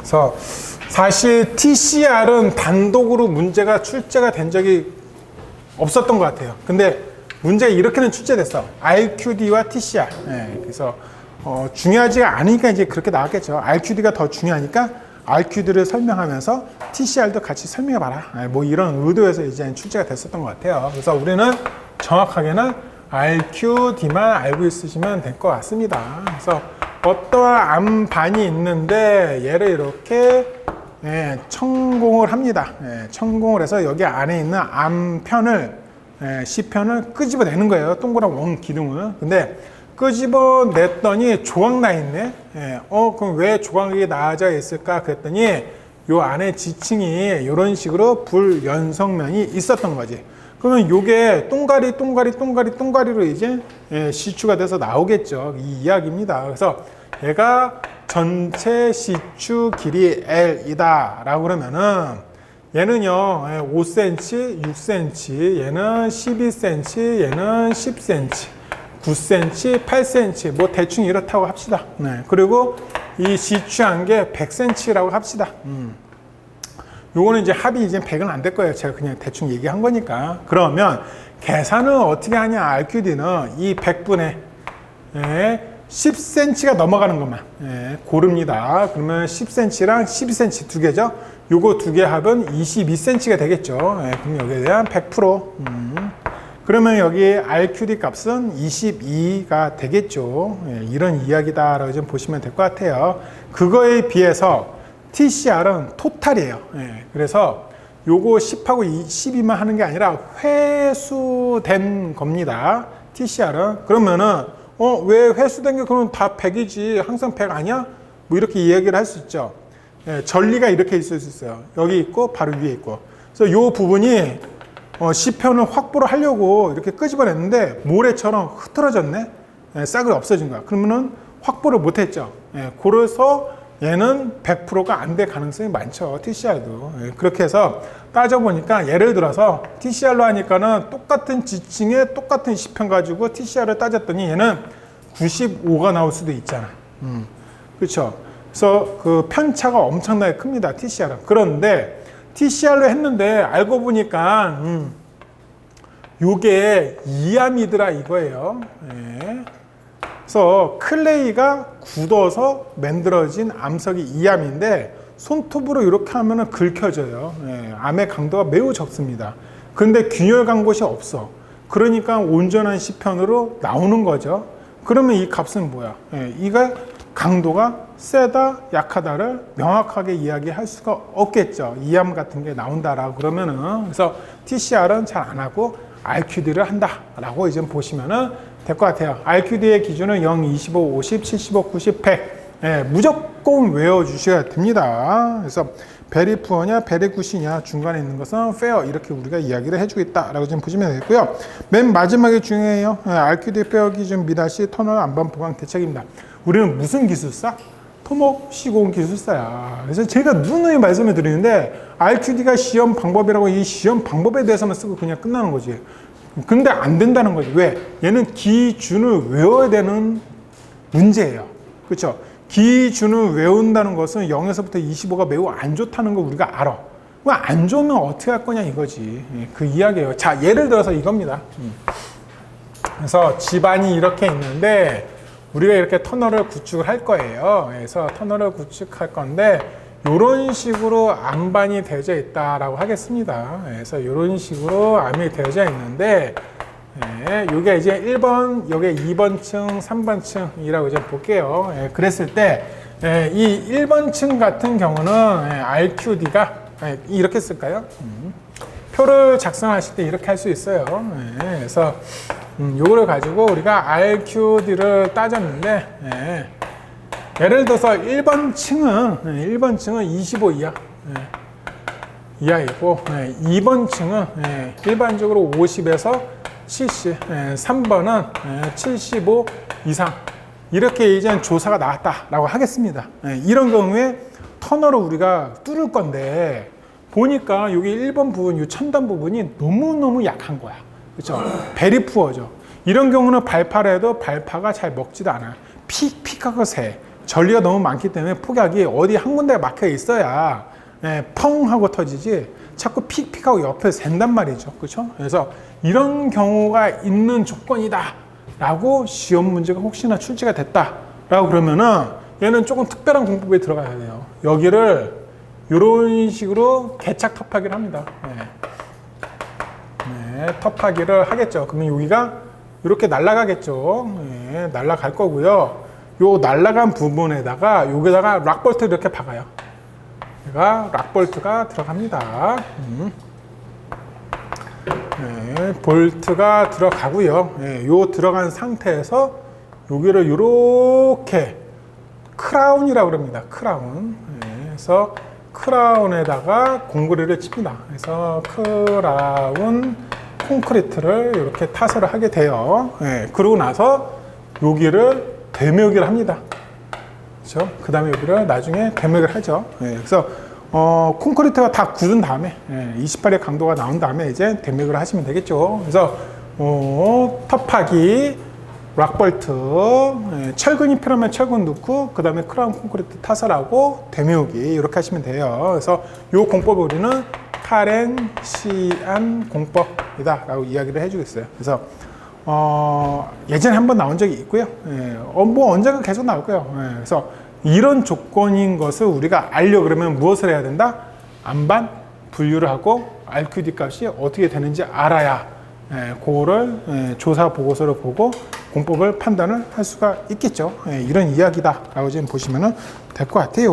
그래서 사실 TCR은 단독으로 문제가 출제가 된 적이 없었던 것 같아요. 근데 문제가 이렇게는 출제됐어. RQD와 TCR. 네, 그래서 중요하지가 않으니까 이제 그렇게 나왔겠죠. RQD가 더 중요하니까 RQD를 설명하면서 TCR도 같이 설명해봐라. 네, 뭐 이런 의도에서 이제 출제가 됐었던 것 같아요. 그래서 우리는 정확하게는 RQD만 알고 있으시면 될 것 같습니다. 그래서 어떠한 암반이 있는데 얘를 이렇게 천공을 합니다. 천공을 해서 여기 안에 있는 암편을 C편을 끄집어내는 거예요. 동그란 원 기둥을. 근데 끄집어냈더니 조각 나 있네. 그럼 왜 조각이 나져 있을까? 그랬더니 요 안에 지층이 이런 식으로 불연성면이 있었던 거지. 그러면 요게 동가리로 이제 시추가 돼서 나오겠죠. 이 이야기입니다. 그래서 얘가 전체 시추 길이 L이다 라고 그러면은 얘는요 5cm, 6cm, 얘는 12cm, 얘는 10cm, 9cm, 8cm 뭐 대충 이렇다고 합시다. 네. 그리고 이 시추한 게 100cm라고 합시다. 요거는 이제 합이 이제 100은 안 될 거예요. 제가 그냥 대충 얘기한 거니까. 그러면 계산을 어떻게 하냐? RQD는 이 100분의 10cm가 넘어가는 것만 고릅니다. 그러면 10cm랑 12cm 두 개죠. 요거 두 개 합은 22cm가 되겠죠. 그럼 여기에 대한 100%. 그러면 여기 RQD 값은 22가 되겠죠. 이런 이야기다라고 좀 보시면 될 것 같아요. 그거에 비해서 TCR은 토탈이에요. 그래서 요거 10하고 12만 하는 게 아니라 회수된 겁니다. TCR은. 그러면은 왜 회수된 게 그러면 다 100이지 항상 100 아니야? 뭐 이렇게 이야기를 할 수 있죠. 전리가 이렇게 있을 수 있어요. 여기 있고 바로 위에 있고. 그래서 요 부분이 C편을 확보를 하려고 이렇게 끄집어냈는데 모래처럼 흐트러졌네. 싹이 없어진 거야. 그러면은 확보를 못했죠. 그래서 얘는 100%가 안 될 가능성이 많죠. TCR도. 그렇게 해서 따져보니까 예를 들어서 TCR로 하니까는 똑같은 지층에 똑같은 C편 가지고 TCR을 따졌더니 얘는 95가 나올 수도 있잖아. 그렇죠. 그래서 그 편차가 엄청나게 큽니다. TCR은. 그런데 TCR로 했는데 알고 보니까 요게 이암이더라 이거예요. 그래서 클레이가 굳어서 만들어진 암석이 이암인데 손톱으로 이렇게 하면은 긁혀져요. 암의 강도가 매우 적습니다. 그런데 균열간 곳이 없어. 그러니까 온전한 C편으로 나오는 거죠. 그러면 이 값은 뭐야? 이가 강도가 세다, 약하다를 명확하게 이야기할 수가 없겠죠. 이암 같은 게 나온다라고 그러면은. 그래서 TCR은 잘 안 하고 RQD를 한다라고 이제 보시면은 될 것 같아요. RQD의 기준은 0, 25, 50, 75, 90, 100. 무조건 외워주셔야 됩니다. 그래서 베리 푸어냐, 베리 굿이냐, 중간에 있는 것은 페어 이렇게 우리가 이야기를 해주겠다라고 좀 보시면 되겠고요. 맨 마지막에 중요해요. RQD 페어 기준 미다시 터널 안반 보강 대책입니다. 우리는 무슨 기술사? 토목 시공 기술사야. 그래서 제가 누누이 말씀을 드리는데 RQD가 시험 방법이라고 이 시험 방법에 대해서만 쓰고 그냥 끝나는 거지. 근데 안 된다는 거지. 왜? 얘는 기준을 외워야 되는 문제예요. 그렇죠? 기준을 외운다는 것은 0에서부터 25가 매우 안 좋다는 거 우리가 알아. 왜 안 좋으면 어떻게 할 거냐 이거지. 그 이야기예요. 자, 예를 들어서 이겁니다. 그래서 집안이 이렇게 있는데 우리가 이렇게 터널을 구축을 할 거예요. 그래서 터널을 구축할 건데 이런 식으로 암반이 되어져 있다라고 하겠습니다. 그래서 이런 식으로 암이 되어져 있는데 이게 이제 1번, 여기 2번 층, 3번 층이라고 이제 볼게요. 그랬을 때 이 1번 층 같은 경우는 RQD가 이렇게 쓸까요? 표를 작성하실 때 이렇게 할 수 있어요. 그래서 요거를 가지고 우리가 RQD를 따졌는데 예를 들어서 1번 층은 25 이하 이하이고 2번 층은 일반적으로 50에서 70, 3번은 75 이상 이렇게 이제 조사가 나왔다라고 하겠습니다. 이런 경우에 터널을 우리가 뚫을 건데 보니까 여기 1번 부분, 이 첨단 부분이 너무너무 약한 거야. 그렇죠? 베리 푸어죠. 이런 경우는 발파를 해도 발파가 잘 먹지도 않아요. 픽픽하고 새. 전리가 너무 많기 때문에 폭약이 어디 한 군데가 막혀 있어야 펑 하고 터지지 자꾸 픽픽하고 옆에 샌단 말이죠. 그렇죠? 그래서 이런 경우가 있는 조건이다 라고 시험 문제가 혹시나 출제가 됐다 라고 그러면은 얘는 조금 특별한 공법에 들어가야 돼요. 여기를 이런 식으로 개착 텁하기를 합니다. 텁하기를 하겠죠. 그러면 여기가 이렇게 날아가겠죠. 날아갈 거고요. 요 날아간 부분에다가 여기다가 락볼트 이렇게 박아요. 얘가 락볼트가 들어갑니다. 볼트가 들어가고요. 요 들어간 상태에서 여기를 이렇게 크라운이라고 그럽니다. 크라운. 그래서 크라운에다가 공구리를 칩니다. 그래서 크라운 콘크리트를 이렇게 타설을 하게 돼요. 그러고 나서 여기를 대묘기를 합니다. 그렇죠? 그 다음에 여기를 나중에 대묘기를 하죠. 그래서 콘크리트가 다 굳은 다음에 28의 강도가 나온 다음에 이제 대묘기를 하시면 되겠죠. 그래서 텁하기, 락볼트, 철근이 필요하면 철근 넣고 그 다음에 크라운 콘크리트 타설하고 대묘기 이렇게 하시면 돼요. 그래서 이 공법을 우리는 카렌시안 공법이다 라고 이야기를 해주겠어요. 그래서 예전에 한번 나온 적이 있고요. 뭐 언젠가 계속 나올 거예요. 그래서 이런 조건인 것을 우리가 알려 그러면 무엇을 해야 된다? 암반 분류를 하고 RQD 값이 어떻게 되는지 알아야 그거를 조사 보고서를 보고 공법을 판단을 할 수가 있겠죠. 이런 이야기다 라고 지금 보시면 될 것 같아요.